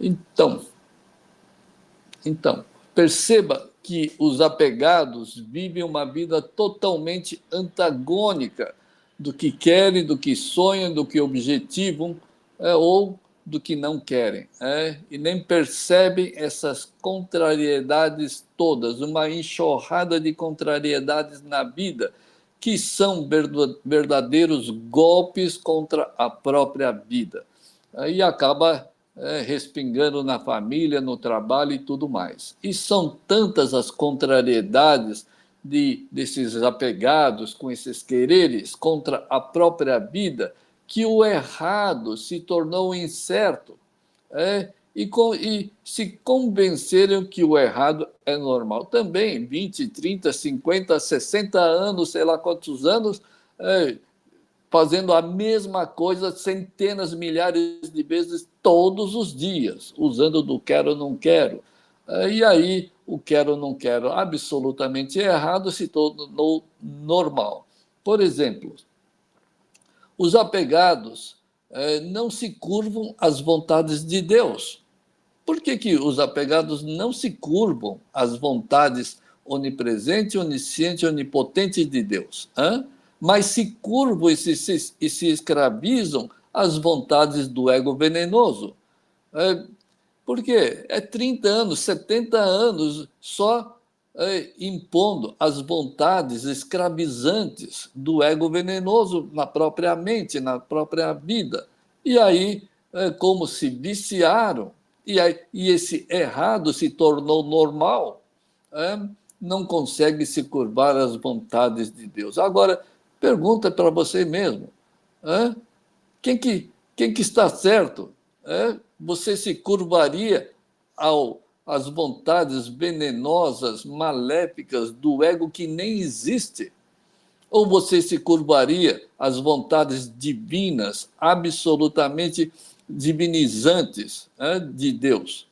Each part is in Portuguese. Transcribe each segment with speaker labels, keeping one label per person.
Speaker 1: Então, então, perceba que os apegados vivem uma vida totalmente antagônica do que querem, do que sonham, do que objetivam, ou do que não querem, e nem percebem essas contrariedades todas, uma enxurrada de contrariedades na vida, que são verdadeiros golpes contra a própria vida. Aí acaba respingando na família, no trabalho e tudo mais. E são tantas as contrariedades desses apegados com esses quereres contra a própria vida, que o errado se tornou incerto, e se convenceram que o errado é normal. Também, 20, 30, 50, 60 anos, sei lá quantos anos, fazendo a mesma coisa centenas, milhares de vezes todos os dias, usando do quero, não quero. E aí o quero, não quero, absolutamente errado, se tornou normal. Por exemplo, os apegados não se curvam às vontades de Deus. Por que os apegados não se curvam às vontades onipresente, onisciente, onipotente de Deus? Mas se curvam e se escravizam às vontades do ego venenoso? Por quê? 30 anos, 70 anos só impondo as vontades escravizantes do ego venenoso na própria mente, na própria vida. E aí, como se viciaram, e esse errado se tornou normal, não consegue se curvar às vontades de Deus. Agora, pergunta para você mesmo, quem que está certo? Você se curvaria às vontades venenosas, maléficas do ego que nem existe? Ou você se curvaria às vontades divinas, absolutamente divinizantes, de Deus?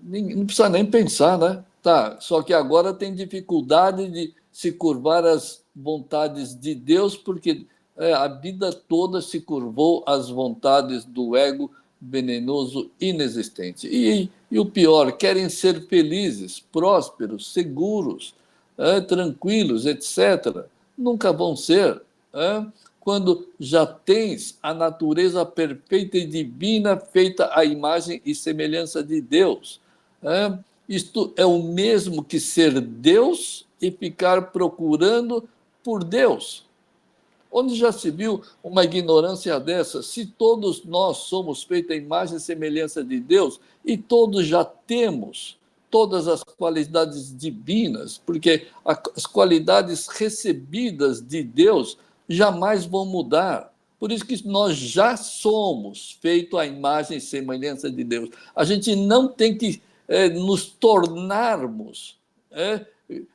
Speaker 1: Não precisa nem pensar, né? Tá, só que agora tem dificuldade de se curvar às vontades de Deus, porque a vida toda se curvou às vontades do ego venenoso inexistente. E o pior, querem ser felizes, prósperos, seguros, tranquilos, etc. Nunca vão ser. Quando já tens a natureza perfeita e divina feita à imagem e semelhança de Deus. Isto é o mesmo que ser Deus e ficar procurando por Deus. Onde já se viu uma ignorância dessa? Se todos nós somos feitos à imagem e semelhança de Deus e todos já temos todas as qualidades divinas, porque as qualidades recebidas de Deus jamais vão mudar. Por isso que nós já somos feitos à imagem e semelhança de Deus. A gente não tem que nos tornarmos.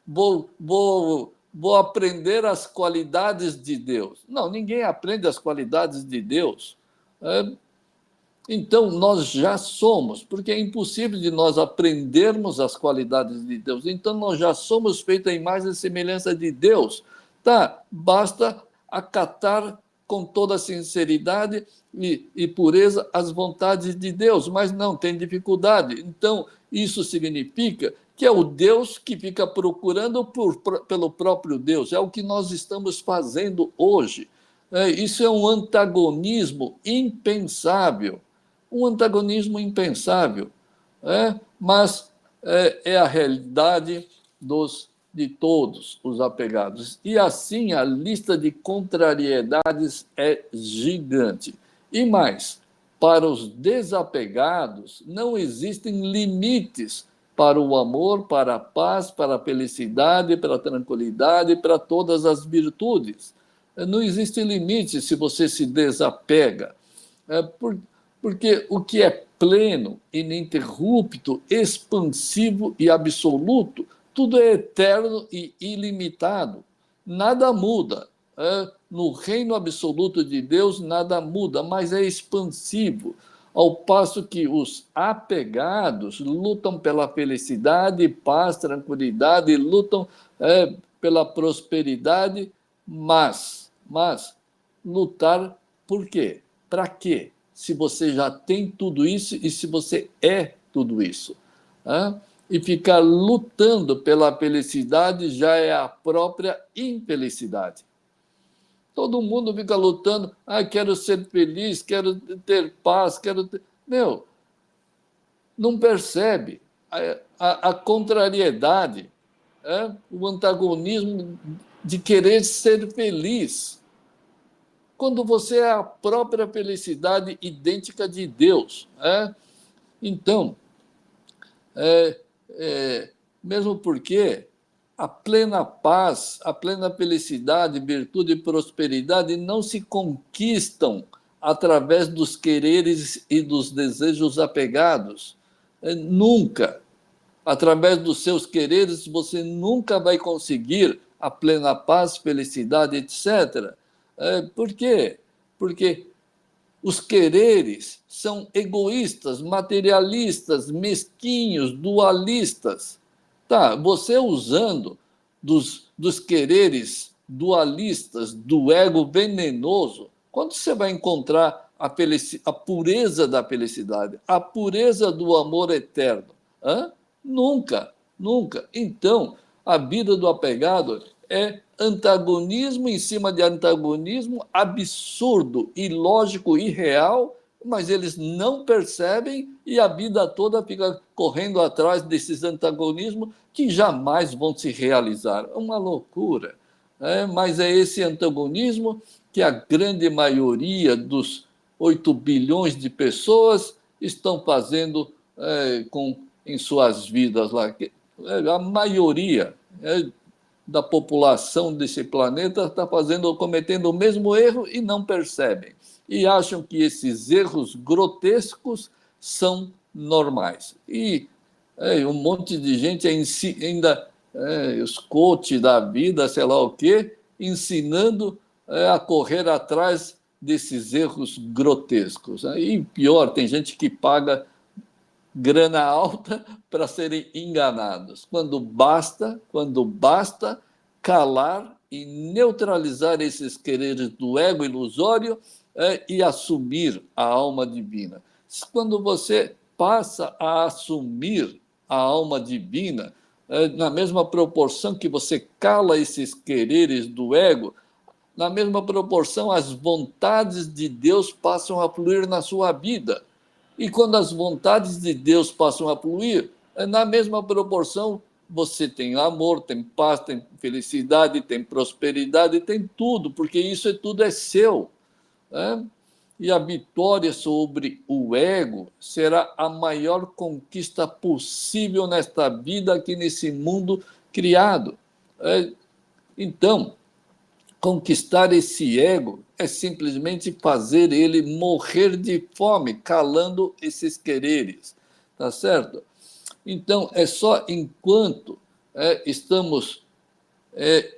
Speaker 1: Vou aprender as qualidades de Deus. Não, ninguém aprende as qualidades de Deus. Então, nós já somos, porque é impossível de nós aprendermos as qualidades de Deus. Então, nós já somos feitos à imagem e semelhança de Deus. Tá, basta acatar com toda sinceridade e pureza as vontades de Deus, mas não, tem dificuldade. Então, isso significa que é o Deus que fica procurando pelo próprio Deus. É o que nós estamos fazendo hoje. Isso é um antagonismo impensável. Um antagonismo impensável. Mas é a realidade de todos os apegados. E assim a lista de contrariedades é gigante. E mais, para os desapegados, não existem limites para o amor, para a paz, para a felicidade, para a tranquilidade, para todas as virtudes. Não existe limite se você se desapega. Porque o que é pleno, ininterrupto, expansivo e absoluto, tudo é eterno e ilimitado. Nada muda. No reino absoluto de Deus, nada muda, mas é expansivo. Ao passo que os apegados lutam pela felicidade, paz, tranquilidade, lutam pela prosperidade, mas lutar por quê? Para quê? se você já tem tudo isso e se você é tudo isso. Né? E ficar lutando pela felicidade já é a própria infelicidade. Todo mundo fica lutando, quero ser feliz, quero ter paz, quero ter... Meu, não percebe a contrariedade, o antagonismo de querer ser feliz, quando você é a própria felicidade idêntica de Deus. Então, é, mesmo porque a plena paz, a plena felicidade, virtude e prosperidade não se conquistam através dos quereres e dos desejos apegados. Nunca. Através dos seus quereres, você nunca vai conseguir a plena paz, felicidade, etc. Por quê? Porque os quereres são egoístas, materialistas, mesquinhos, dualistas. Tá, você usando dos quereres dualistas, do ego venenoso, quando você vai encontrar a pureza da felicidade, a pureza do amor eterno? Nunca, nunca. Então, a vida do apegado é antagonismo em cima de antagonismo absurdo, ilógico, irreal, mas eles não percebem e a vida toda fica correndo atrás desses antagonismos que jamais vão se realizar. É uma loucura. Mas é esse antagonismo que a grande maioria dos 8 bilhões de pessoas estão fazendo em suas vidas lá. A maioria da população desse planeta está cometendo o mesmo erro e não percebem. E acham que esses erros grotescos são normais. E um monte de gente ainda, os coaches da vida, sei lá o quê, ensinando a correr atrás desses erros grotescos. E pior, tem gente que paga grana alta para serem enganados, quando basta calar e neutralizar esses quereres do ego ilusório e assumir a alma divina. Quando você passa a assumir a alma divina, na mesma proporção que você cala esses quereres do ego, na mesma proporção as vontades de Deus passam a fluir na sua vida. E quando as vontades de Deus passam a fluir, na mesma proporção, você tem amor, tem paz, tem felicidade, tem prosperidade, tem tudo, porque isso tudo é seu. E a vitória sobre o ego será a maior conquista possível nesta vida, aqui nesse mundo criado. Então, conquistar esse ego é simplesmente fazer ele morrer de fome, calando esses quereres, tá certo? Então, é só enquanto estamos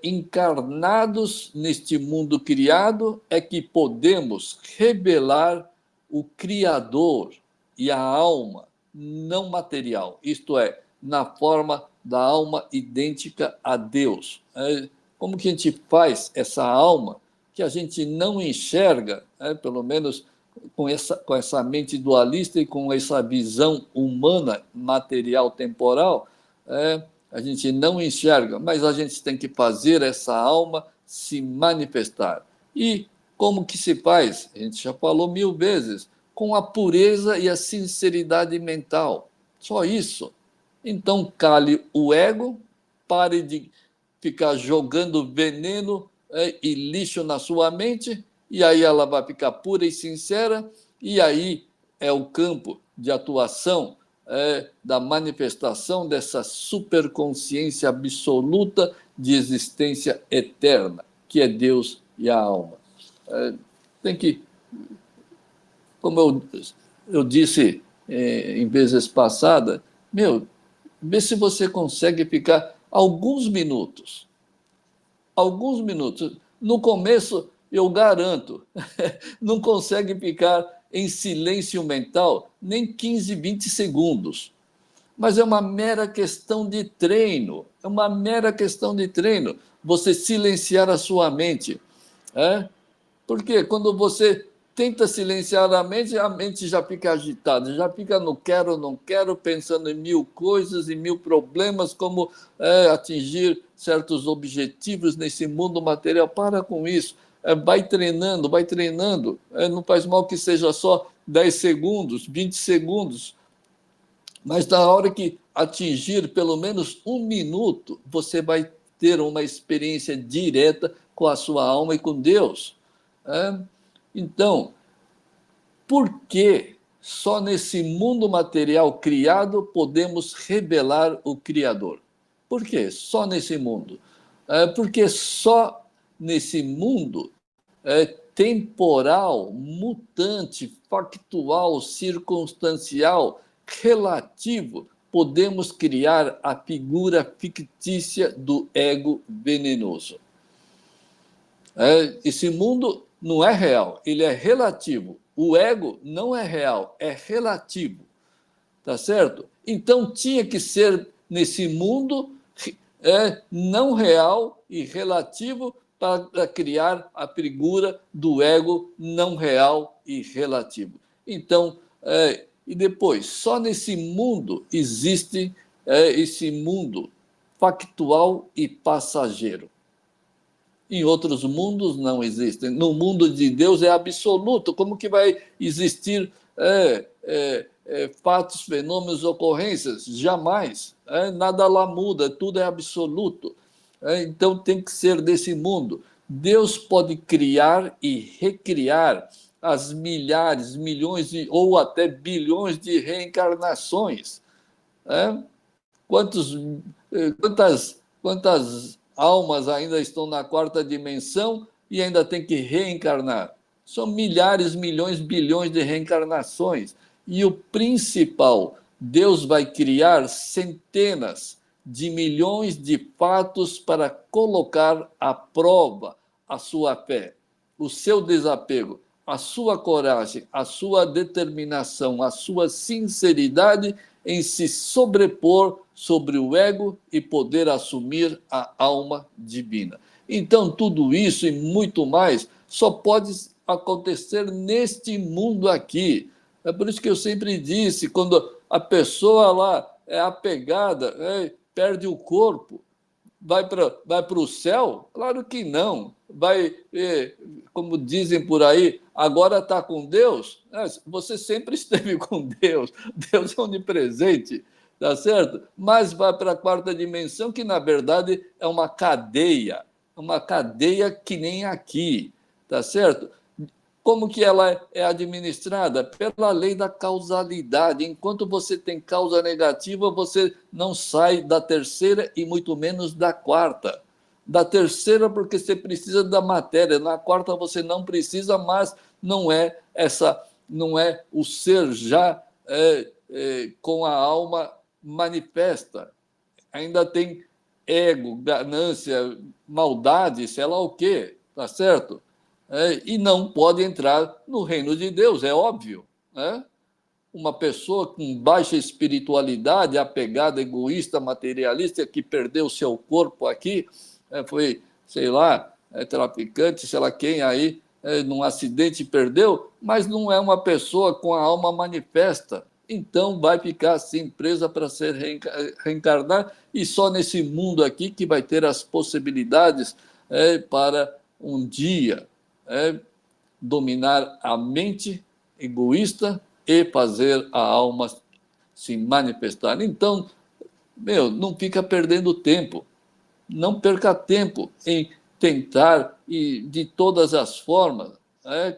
Speaker 1: encarnados neste mundo criado é que podemos revelar o Criador e a alma não material, isto é, na forma da alma idêntica a Deus. Como que a gente faz essa alma que a gente não enxerga, pelo menos com essa mente dualista e com essa visão humana, material, temporal, a gente não enxerga, mas a gente tem que fazer essa alma se manifestar. E como que se faz? A gente já falou 1000 vezes, com a pureza e a sinceridade mental. Só isso. Então, cale o ego, pare de ficar jogando veneno e lixo na sua mente, e aí ela vai ficar pura e sincera, e aí é o campo de atuação da manifestação dessa superconsciência absoluta de existência eterna, que é Deus e a alma. Tem que, como eu disse em vezes passadas, vê se você consegue ficar alguns minutos. No começo, eu garanto, não consegue ficar em silêncio mental nem 15, 20 segundos. Mas é uma mera questão de treino, é uma mera questão de treino, você silenciar a sua mente. Porque quando você tenta silenciar a mente já fica agitada, já fica no quero, não quero, pensando em mil coisas, em mil problemas, como atingir certos objetivos nesse mundo material. Para com isso. Vai treinando, vai treinando. Não faz mal que seja só 10 segundos, 20 segundos. Mas na hora que atingir pelo menos 1 minuto, você vai ter uma experiência direta com a sua alma e com Deus. Então, por que só nesse mundo material criado podemos revelar o Criador? Por quê? Só nesse mundo. Porque só nesse mundo temporal, mutante, factual, circunstancial, relativo, podemos criar a figura fictícia do ego venenoso. Esse mundo não é real, ele é relativo. O ego não é real, é relativo. Tá certo? Então tinha que ser nesse mundo não real e relativo para criar a figura do ego não real e relativo. Então, e depois, só nesse mundo existe esse mundo factual e passageiro. Em outros mundos não existem. No mundo de Deus é absoluto. Como que vai existir fatos, fenômenos, ocorrências? Jamais. Nada lá muda, tudo é absoluto. Então tem que ser desse mundo. Deus pode criar e recriar as milhares, milhões ou até bilhões de reencarnações. Quantas almas ainda estão na quarta dimensão e ainda tem que reencarnar? São milhares, milhões, bilhões de reencarnações. E o principal, Deus vai criar centenas de milhões de fatos para colocar à prova a sua fé, o seu desapego, a sua coragem, a sua determinação, a sua sinceridade em se sobrepor sobre o ego e poder assumir a alma divina. Então, tudo isso e muito mais só pode acontecer neste mundo aqui. É por isso que eu sempre disse, quando a pessoa lá é apegada, perde o corpo, vai para o céu? Claro que não. Vai, como dizem por aí, agora está com Deus? Você sempre esteve com Deus. Deus é onipresente, tá certo? Mas vai para a quarta dimensão, que na verdade é uma cadeia que nem aqui, tá certo? Como que ela é administrada? Pela lei da causalidade. Enquanto você tem causa negativa, você não sai da terceira e muito menos da quarta. Da terceira, porque você precisa da matéria. Na quarta, você não precisa, mas não é o ser já com a alma manifesta. Ainda tem ego, ganância, maldade, sei lá o quê, tá certo? E não pode entrar no reino de Deus, é óbvio. Uma pessoa com baixa espiritualidade, apegada, egoísta, materialista, que perdeu seu corpo aqui, foi, sei lá, traficante, sei lá quem aí, num acidente perdeu, mas não é uma pessoa com a alma manifesta. Então vai ficar assim, presa para ser reencarnar, e só nesse mundo aqui que vai ter as possibilidades para um dia dominar a mente egoísta e fazer a alma se manifestar. Então, não fica perdendo tempo. Não perca tempo em tentar, e de todas as formas,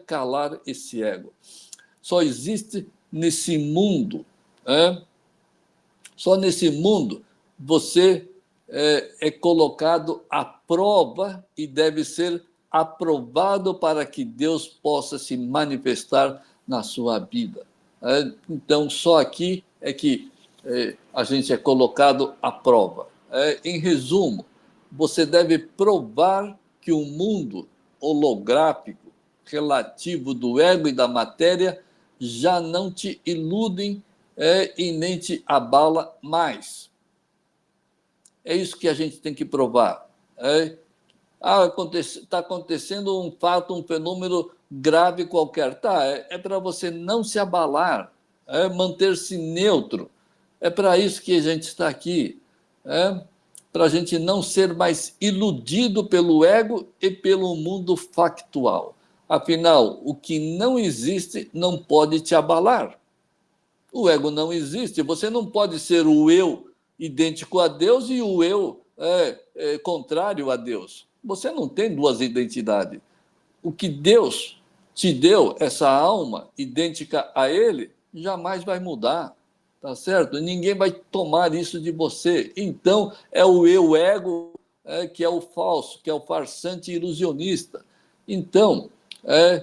Speaker 1: calar esse ego. Só existe nesse mundo, só nesse mundo você é colocado à prova e deve ser aprovado para que Deus possa se manifestar na sua vida. Então, só aqui é que a gente é colocado à prova. Em resumo, você deve provar que o mundo holográfico relativo do ego e da matéria já não te iludem e nem te abala mais. É isso que a gente tem que provar. Está acontecendo um fato, um fenômeno grave qualquer. Tá, é para você não se abalar, manter-se neutro. É para isso que a gente está aqui. Para a gente não ser mais iludido pelo ego e pelo mundo factual. Afinal, o que não existe não pode te abalar. O ego não existe. Você não pode ser o eu idêntico a Deus e o eu contrário a Deus. Você não tem duas identidades. O que Deus te deu, essa alma idêntica a Ele, jamais vai mudar, tá certo? Ninguém vai tomar isso de você. Então, é o eu ego que é o falso, que é o farsante ilusionista. Então,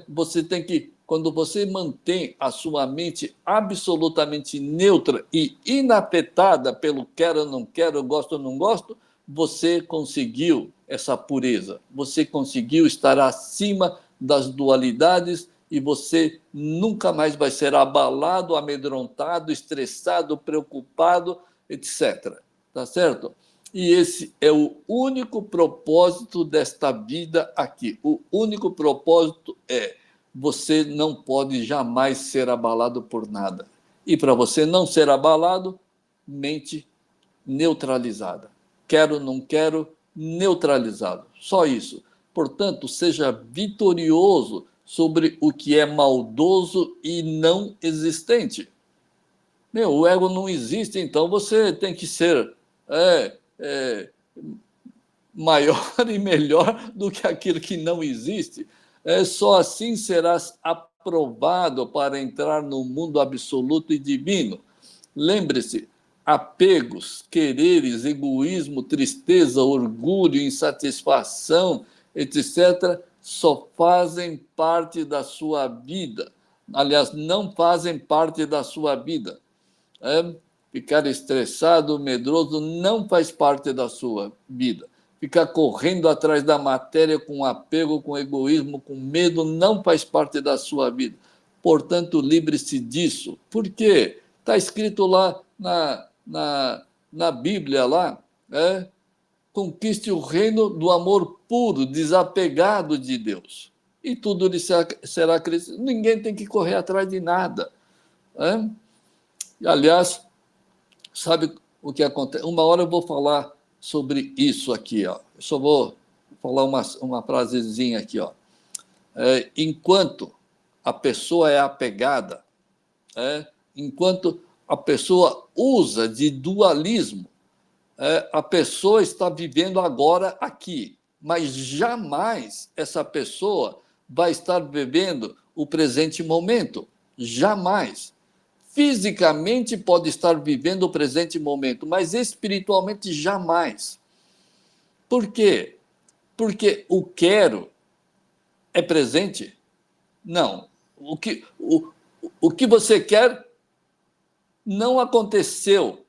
Speaker 1: você tem que, quando você mantém a sua mente absolutamente neutra e inafetada pelo quero ou não quero, gosto ou não gosto, você conseguiu essa pureza, você conseguiu estar acima das dualidades e você nunca mais vai ser abalado, amedrontado, estressado, preocupado, etc. Tá certo? E esse é o único propósito desta vida aqui. O único propósito é você não pode jamais ser abalado por nada. E para você não ser abalado, mente neutralizada. Quero, não quero, neutralizado. Só isso. Portanto, seja vitorioso sobre o que é maldoso e não existente. O ego não existe, então você tem que ser maior e melhor do que aquilo que não existe. Só assim serás aprovado para entrar no mundo absoluto e divino. Lembre-se, apegos, quereres, egoísmo, tristeza, orgulho, insatisfação, etc., só fazem parte da sua vida. Aliás, não fazem parte da sua vida. Ficar estressado, medroso, não faz parte da sua vida. Ficar correndo atrás da matéria com apego, com egoísmo, com medo, não faz parte da sua vida. Portanto, livre-se disso. Por quê? Está escrito lá na Bíblia, lá, conquiste o reino do amor puro, desapegado de Deus. E tudo lhe será crescido. Ninguém tem que correr atrás de nada. Aliás, sabe o que acontece? Uma hora eu vou falar sobre isso aqui. Ó. Eu só vou falar uma frasezinha aqui. Ó. Enquanto a pessoa é apegada, enquanto a pessoa usa de dualismo, a pessoa está vivendo agora aqui, mas jamais essa pessoa vai estar vivendo o presente momento. Jamais. Fisicamente pode estar vivendo o presente momento, mas espiritualmente jamais. Por quê? Porque o quero é presente? Não. O que você quer não aconteceu.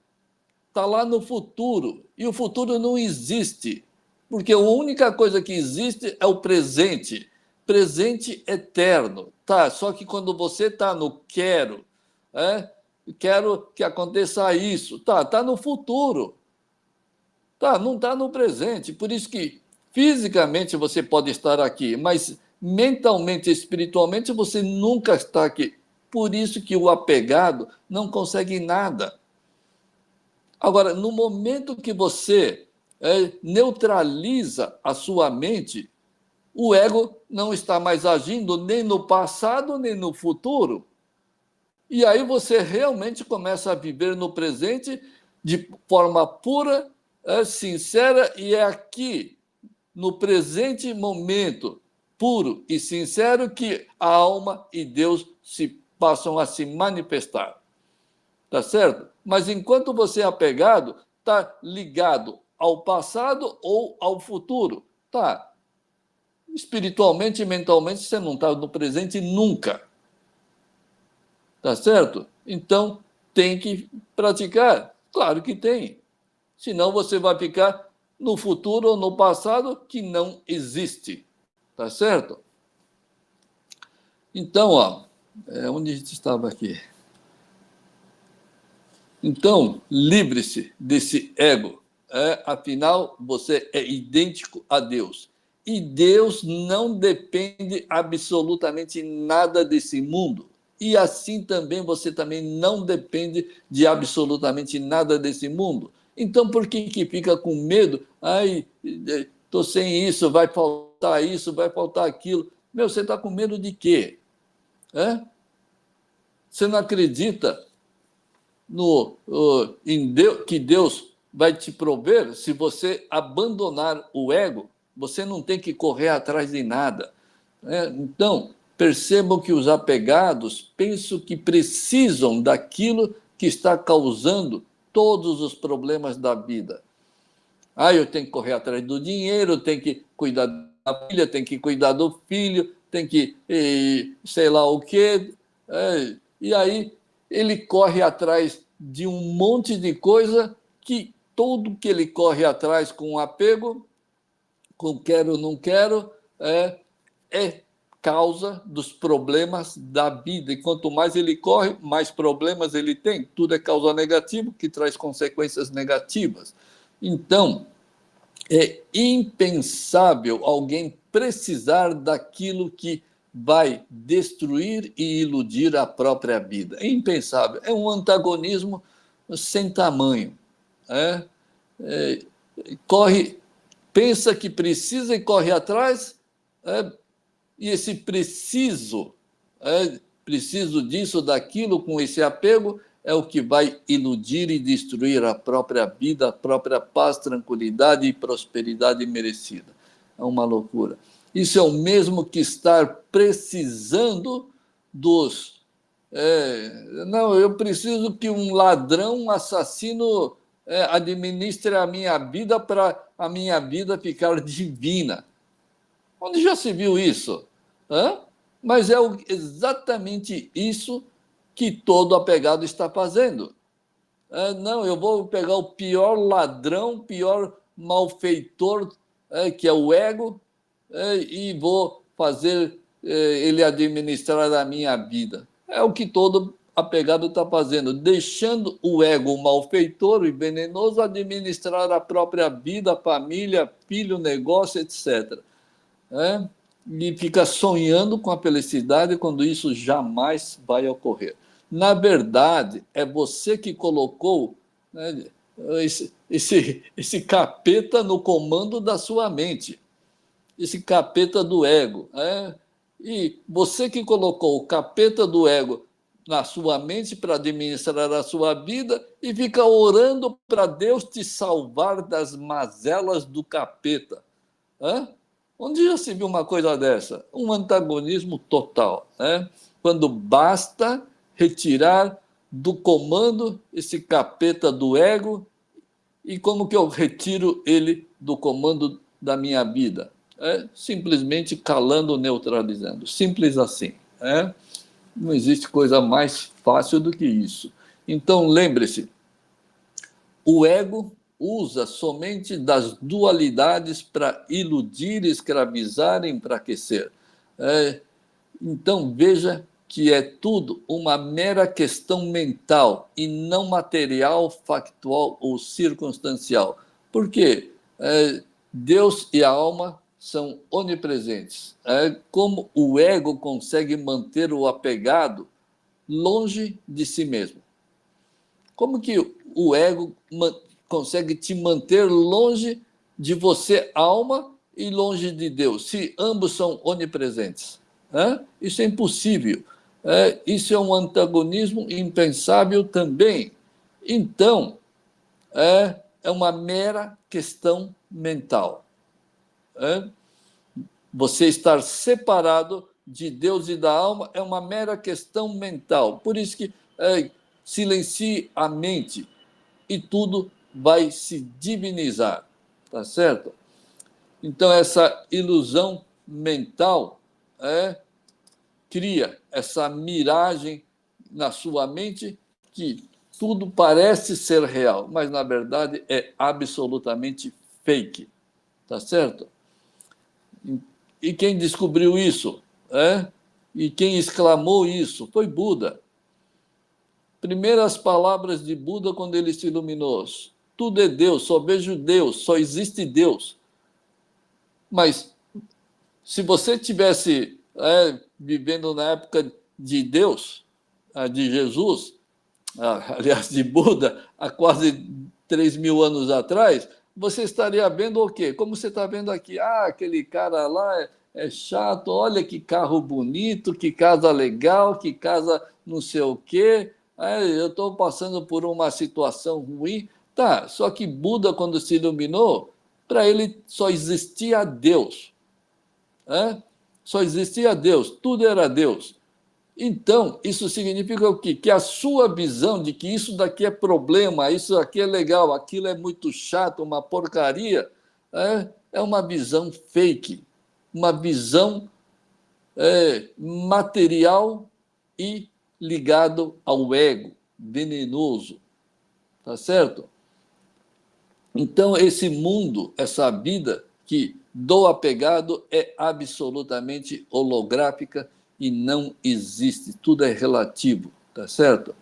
Speaker 1: Está lá no futuro. E o futuro não existe. Porque a única coisa que existe é o presente. Presente eterno. Tá, só que quando você está no quero, quero que aconteça isso. Tá no futuro. Tá, não está no presente. Por isso que fisicamente você pode estar aqui, mas mentalmente, espiritualmente, você nunca está aqui. Por isso que o apegado não consegue nada. Agora, no momento que você neutraliza a sua mente, o ego não está mais agindo nem no passado, nem no futuro. E aí você realmente começa a viver no presente de forma pura, sincera, e é aqui, no presente momento, puro e sincero, que a alma e Deus se passam a se manifestar. Tá certo? Mas enquanto você é apegado, está ligado ao passado ou ao futuro. Tá. Espiritualmente e mentalmente, você não está no presente nunca. Tá certo? Então, tem que praticar. Claro que tem. Senão você vai ficar no futuro ou no passado que não existe. Tá certo? Então, onde a gente estava aqui? Então, livre-se desse ego. Afinal, você é idêntico a Deus. E Deus não depende absolutamente nada desse mundo. E assim também você também não depende de absolutamente nada desse mundo. Então, por que fica com medo? Ai, estou sem isso, vai faltar aquilo. Meu, você está com medo de quê? É? Você não acredita em Deus, que Deus vai te prover? Se você abandonar o ego, você não tem que correr atrás de nada. Então, percebam que os apegados pensam que precisam daquilo que está causando todos os problemas da vida. Eu tenho que correr atrás do dinheiro, eu tenho que cuidar da filha, tenho que cuidar do filho, tenho que sei lá o quê. E aí ele corre atrás de um monte de coisa que tudo que ele corre atrás com apego, com quero ou não quero, é causa dos problemas da vida. E quanto mais ele corre, mais problemas ele tem. Tudo é causa negativa, que traz consequências negativas. Então, é impensável alguém precisar daquilo que vai destruir e iludir a própria vida. É impensável. É um antagonismo sem tamanho. Corre, pensa que precisa e corre atrás, e esse preciso disso, daquilo, com esse apego, é o que vai iludir e destruir a própria vida, a própria paz, tranquilidade e prosperidade merecida. É uma loucura. Isso é o mesmo que estar precisando dos... não, eu preciso que um ladrão, um assassino administre a minha vida para a minha vida ficar divina. Onde já se viu isso? Mas é exatamente isso que todo apegado está fazendo. Não, eu vou pegar o pior ladrão, o pior malfeitor, que é o ego, e vou fazer ele administrar a minha vida. É o que todo apegado está fazendo, deixando o ego, o malfeitor e venenoso, administrar a própria vida, a família, filho, negócio, etc. E fica sonhando com a felicidade quando isso jamais vai ocorrer. Na verdade, é você que colocou, né, esse capeta no comando da sua mente, esse capeta do ego. E você que colocou o capeta do ego na sua mente para administrar a sua vida e fica orando para Deus te salvar das mazelas do capeta. Onde já se viu uma coisa dessa? Um antagonismo total. Quando basta retirar do comando esse capeta do ego, e como que eu retiro ele do comando da minha vida? Simplesmente calando, neutralizando. Simples assim. Não existe coisa mais fácil do que isso. Então, lembre-se, o ego usa somente das dualidades para iludir, escravizar e enfraquecer. Então, veja que é tudo uma mera questão mental e não material, factual ou circunstancial. Por quê? Deus e a alma são onipresentes. Como o ego consegue manter o apegado longe de si mesmo? Como que o ego consegue te manter longe de você, alma, e longe de Deus, se ambos são onipresentes? Isso é impossível. Isso é um antagonismo impensável também. Então, é uma mera questão mental. Você estar separado de Deus e da alma é uma mera questão mental. Por isso que silencie a mente e tudo vai se divinizar, tá certo? Então, essa ilusão mental cria essa miragem na sua mente que tudo parece ser real, mas, na verdade, é absolutamente fake, tá certo? E quem descobriu isso? E quem exclamou isso? Foi Buda. Primeiras palavras de Buda quando ele se iluminou: tudo é Deus, só vejo Deus, só existe Deus. Mas se você tivesse vivendo na época de Deus, de Jesus, aliás, de Buda, há quase 3.000 anos atrás, você estaria vendo o quê? Como você está vendo aqui? Aquele cara lá é chato, olha que carro bonito, que casa legal, que casa não sei o quê. Eu estou passando por uma situação ruim. Tá, só que Buda, quando se iluminou, para ele só existia Deus. Só existia Deus, tudo era Deus. Então, isso significa o quê? Que a sua visão de que isso daqui é problema, isso aqui é legal, aquilo é muito chato, uma porcaria, é uma visão fake, uma visão material e ligado ao ego, venenoso, tá certo? Então, esse mundo, essa vida que do apegado é absolutamente holográfica e não existe, tudo é relativo, tá certo?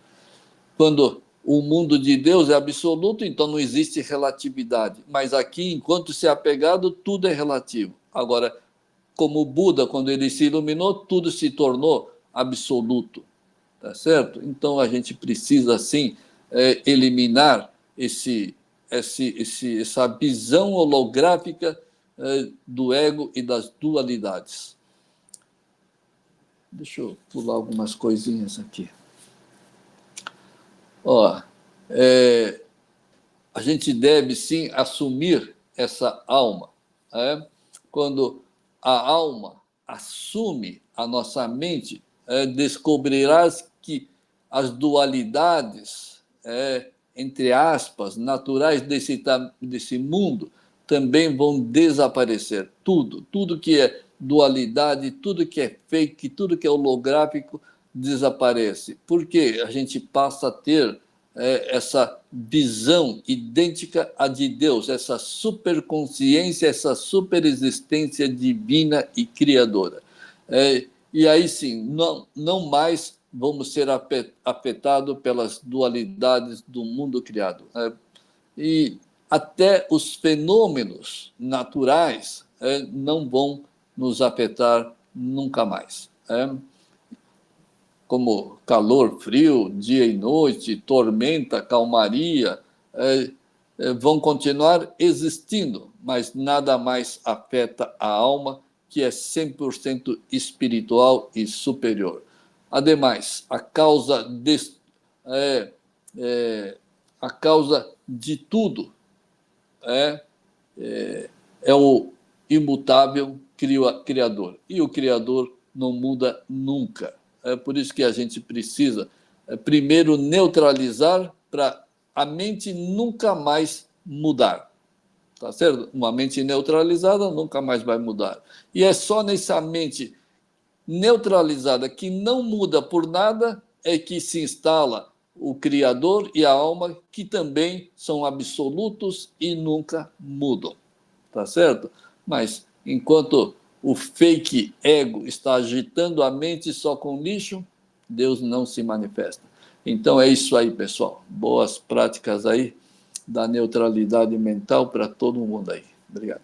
Speaker 1: Quando o mundo de Deus é absoluto, então não existe relatividade. Mas aqui, enquanto se é apegado, tudo é relativo. Agora, como Buda, quando ele se iluminou, tudo se tornou absoluto, tá certo? Então a gente precisa, sim, eliminar essa visão holográfica do ego e das dualidades. Deixa eu pular algumas coisinhas aqui. A gente deve, sim, assumir essa alma. Quando a alma assume a nossa mente, descobrirás que as dualidades, entre aspas, naturais desse mundo, também vão desaparecer. Tudo que é dualidade, tudo que é fake, tudo que é holográfico, desaparece. Porque a gente passa a ter essa visão idêntica à de Deus, essa superconsciência, essa superexistência divina e criadora. E aí sim, não mais vamos ser afetados pelas dualidades do mundo criado. E até os fenômenos naturais não vão nos afetar nunca mais. Como calor, frio, dia e noite, tormenta, calmaria, vão continuar existindo, mas nada mais afeta a alma, que é 100% espiritual e superior. Ademais, a causa de tudo é o imutável Criador. E o Criador não muda nunca. É por isso que a gente precisa, primeiro, neutralizar para a mente nunca mais mudar. Tá certo? Uma mente neutralizada nunca mais vai mudar. E é só nessa mente neutralizada, que não muda por nada, é que se instala o Criador e a alma, que também são absolutos e nunca mudam. Tá certo? Mas enquanto o fake ego está agitando a mente só com lixo, Deus não se manifesta. Então é isso aí, pessoal. Boas práticas aí da neutralidade mental para todo mundo aí. Obrigado.